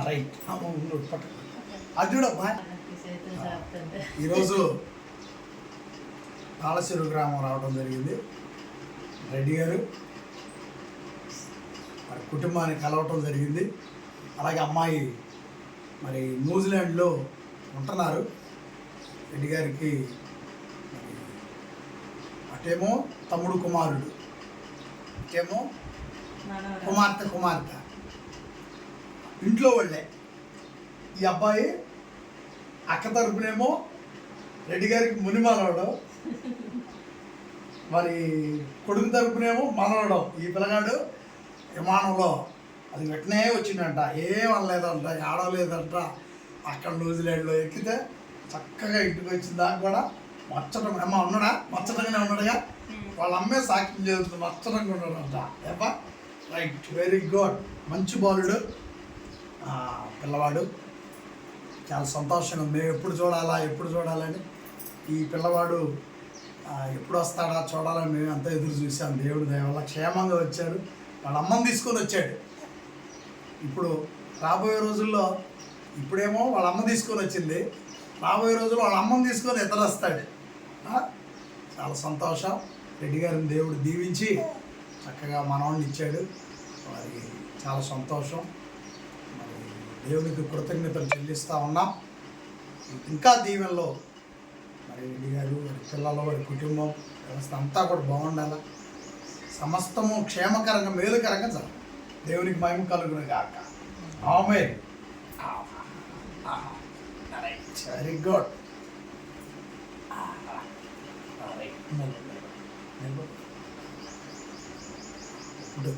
Right అది చూడమ్మా. ఈరోజు తాళచెరు గ్రామం రావడం జరిగింది. రెడ్డి గారు మరి కుటుంబాన్ని కలవటం జరిగింది. అలాగే అమ్మాయి మరి న్యూజిలాండ్లో ఉంటున్నారు. రెడ్డి గారికి అటేమో తమ్ముడు కుమారుడు, ఇటేమో కుమార్తె ఇంట్లో వాళ్ళే. ఈ అబ్బాయి అక్క తరపునేమో రెడ్డి గారికి మునిమానవడు, మరి కొడుకు తరపునేమో మనవడం. ఈ పిల్లగాడు విమానంలో అది వెంటనే వచ్చిందంట, ఏం అనలేదంట, ఆడలేదంట. అక్కడ న్యూజిలాండ్లో ఎక్కితే చక్కగా ఇంటికి వచ్చిన దాకా కూడా మచ్చటం. అమ్మ ఉన్నాడా? మచ్చటంగానే ఉన్నాడుగా. వాళ్ళ అమ్మే సాక్ష్యం చేస్తుంది, మచ్చటంగా ఉన్నాడంట. ఏపా రైట్, వెరీ గుడ్. మంచి బాలుడు పిల్లవాడు. చాలా సంతోషంగా మేము ఎప్పుడు చూడాలని ఈ పిల్లవాడు ఎప్పుడు వస్తాడా చూడాలని మేము అంతా ఎదురు చూసాం. దేవుడు దయ వల్ల క్షేమంగా వచ్చాడు. వాళ్ళ అమ్మని తీసుకొని వచ్చాడు. ఇప్పుడు రాబోయే రోజుల్లో, ఇప్పుడేమో వాళ్ళ అమ్మ తీసుకొని వచ్చింది, రాబోయే రోజుల్లో వాళ్ళ అమ్మని తీసుకొని ఇతరు వస్తాడు. చాలా సంతోషం. రెడ్డి గారిని దేవుడు దీవించి చక్కగా మనవాడిని ఇచ్చాడు. మరి చాలా సంతోషం. మరి దేవునికి కృతజ్ఞతలు చెల్లిస్తూ ఉన్నాం. ఇంకా దీవెనలో మరి రెడ్డి గారు, వారి పిల్లలు, వారి కుటుంబం, వ్యవస్థ అంతా కూడా బాగుండాలి. సమస్తము క్షేమకరంగా, మేలుకరంగా జరగాలి. దేవునికి మహిమ కలుగును గాక. ఆమేన్. Very good. ఇప్పుడు